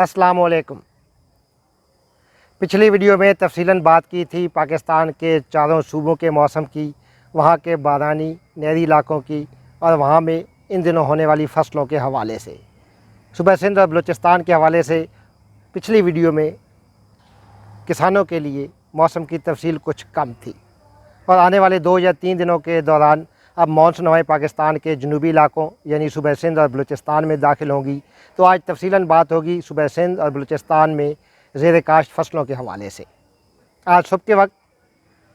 अस्सलाम वालेकुम। पिछली वीडियो में तफसीलन बात की थी पाकिस्तान के चारों सूबों के मौसम की, वहाँ के बारानी नहरी इलाकों की और वहाँ में इन दिनों होने वाली फ़सलों के हवाले से। सूबा सिंध और बलूचिस्तान के हवाले से पिछली वीडियो में किसानों के लिए मौसम की तफसील कुछ कम थी और आने वाले 2 या 3 दिनों के दौरान अब मानसून हवाएँ पाकिस्तान के जनूबी इलाकों यानी सूबा सिंध और बलूचिस्तान में दाखिल होंगी। तो आज तफसीलन बात होगी सूबा सिंध और बलूचिस्तान में ज़ेर काश्त फसलों के हवाले से। आज सुबह के वक्त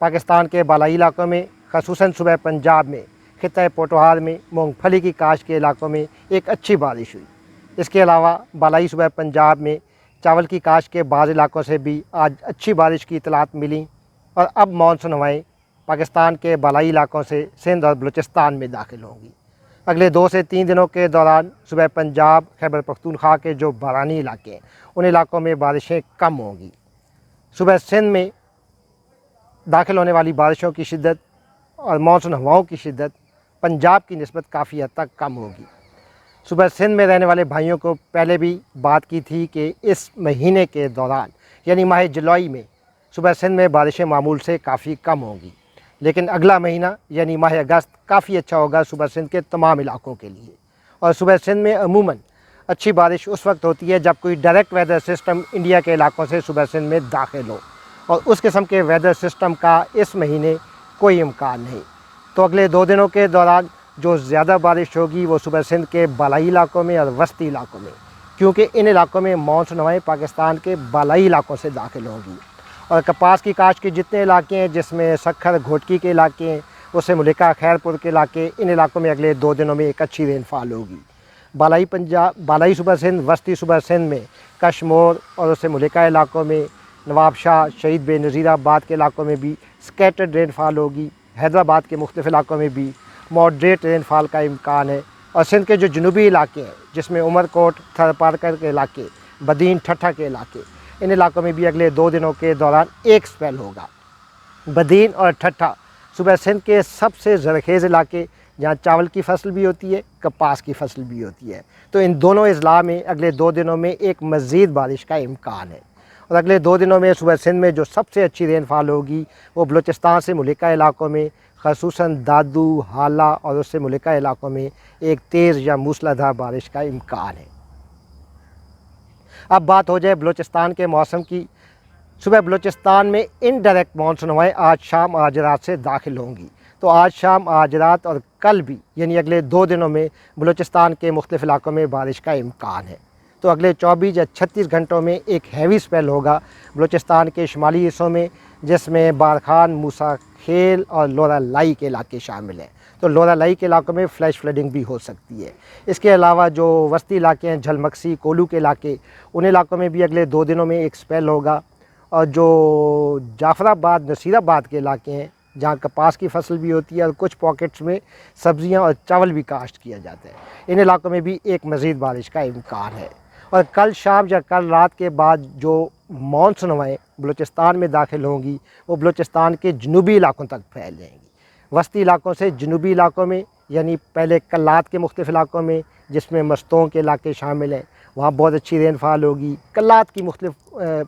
पाकिस्तान के बालाई इलाकों में ख़ुसूसन सूबा पंजाब में खित्ता पोठोहार में मूंगफली की काश्त के इलाकों में एक अच्छी बारिश हुई। इसके अलावा बालाई सूबा पंजाब में चावल की काश्त के बाज़ इलाकों से भी आज अच्छी बारिश की इतलात मिली और अब मानसून हवाएँ पाकिस्तान के बालाई इलाकों से सिंध और बलूचिस्तान में दाखिल होंगी। अगले 2 से 3 दिनों के दौरान सूबा पंजाब खैबर पख्तूनख्वा के जो बारानी इलाके हैं उन इलाकों में बारिशें कम होंगी। सूबा सिंध में दाखिल होने वाली बारिशों की शिद्दत और मानसून हवाओं की शिद्दत पंजाब की निस्बत काफ़ी हद तक कम होगी। सूबा सिंध में रहने वाले भाइयों को पहले भी बात की थी कि इस महीने के दौरान यानी माह जुलाई में सूबा सिंध में बारिशें मामूल से काफ़ी कम होंगी, लेकिन अगला महीना यानी माह अगस्त काफ़ी अच्छा होगा सूबा सिंध के तमाम इलाकों के लिए। और सूबा सिंध में अमूमन अच्छी बारिश उस वक्त होती है जब कोई डायरेक्ट वेदर सिस्टम इंडिया के इलाकों से सूबा सिंध में दाखिल हो, और उस किस्म के वेदर सिस्टम का इस महीने कोई इम्कान नहीं। तो अगले 2 दिनों के दौरान जो ज़्यादा बारिश होगी वो सूबा सिंध के बालाई इलाकों में और वस्ती इलाकों में, क्योंकि इन इलाकों में मानसून हवाएँ पाकिस्तान के बालाई इलाकों से दाखिल होंगी। और कपास की काश्त के जितने इलाके हैं जिसमें सखर घोटकी के इलाके हैं, उससे मुलिका खैरपुर के इलाके, इन इलाकों में अगले 2 दिनों में एक अच्छी रेनफॉल होगी। बालाई पंजाब, बालाई सूबा सिंध, वस्ती सूबा सिंध में कश्मोर और उससे मुलिका इलाकों में नवाब शाह, शहीद बेनज़ीराबाद के इलाकों में भी स्कैटर्ड रेनफॉल होगी। हैदराबाद के मुख्तलिफ़ इलाकों में भी मॉडरेट रेनफॉल का इम्कान है। और सिंध के जो जनूबी इलाके हैं जिसमें उमरकोट, थरपारकर के इलाके, बदीन ठट्ठा के इलाके, इन इलाकों में भी अगले 2 दिनों के दौरान एक स्पेल होगा। बदीन और ठट्ठा सूबा सिंध के सबसे ज़रखेज़ इलाके जहाँ चावल की फसल भी होती है, कपास की फसल भी होती है। तो इन दोनों अजला में अगले 2 दिनों में एक मज़ीद बारिश का इम्कान है। और अगले 2 दिनों में सूबा सिंध में जो सबसे अच्छी रेनफॉल होगी वो बलूचिस्तान से मुलिका इलाकों में, ख़ुसूसन दादू, हाला और उससे मुलिका इलाकों में एक तेज़ या मूसलाधार बारिश का इम्कान है। अब बात हो जाए बलूचिस्तान के मौसम की। सुबह बलूचिस्तान में इनडायरेक्ट मानसून हवाएँ आज शाम आज रात से दाखिल होंगी। तो आज शाम आज रात और कल भी यानी अगले 2 दिनों में बलूचिस्तान के मुख्तलिफ़ इलाकों में बारिश का इम्कान है। तो अगले 24 या 36 घंटों में एक हैवी स्पेल होगा बलूचिस्तान के शुमाली हिस्सों में, जिसमें बारखान, मूसा खेल और लोरा लाई के इलाके शामिल हैं। तो लोरा लाई के इलाकों में फ्लैश फ्लडिंग भी हो सकती है। इसके अलावा जो वस्ती इलाके हैं, झलमक्सी, कोलू के इलाके, उन इलाकों में भी अगले 2 दिनों में एक स्पेल होगा। और जो जाफराबाद, नसीराबाद के इलाके हैं जहाँ कपास की फसल भी होती है और कुछ पॉकेट्स में सब्ज़ियाँ और चावल भी काश्त किया जाता है, इन इलाकों में भी एक मज़ीद बारिश का इम्कान है। और कल शाम या कल रात के बाद जो मानसून हवाएँ बलूचिस्तान में दाखिल होंगी वो बलूचिस्तान के जनूबी इलाकों तक फैल जाएंगी। वस्ती इलाकों से जनूबी इलाकों में यानी पहले कल्लात के मुख्तलिफ़ इलाकों में जिसमें मस्तों के इलाके शामिल हैं, वहाँ बहुत अच्छी रेनफॉल होगी। कल्लात की मुख्तलिफ़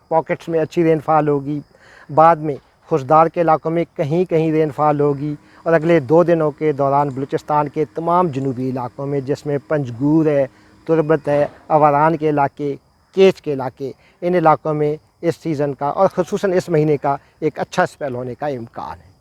पॉकेट्स में अच्छी रेनफॉल होगी। बाद में खुशदार के इलाकों में कहीं कहीं रेनफॉल होगी। और अगले 2 दिनों के दौरान बलूचिस्तान के तमाम जनूबी इलाकों में जिसमें पंजगूर है, तुरबत है, अवारान के इलाके, केच के इलाके, इन इलाकों में इस सीज़न का और ख़ुसूसन इस महीने का एक अच्छा स्पेल होने का इम्कान है।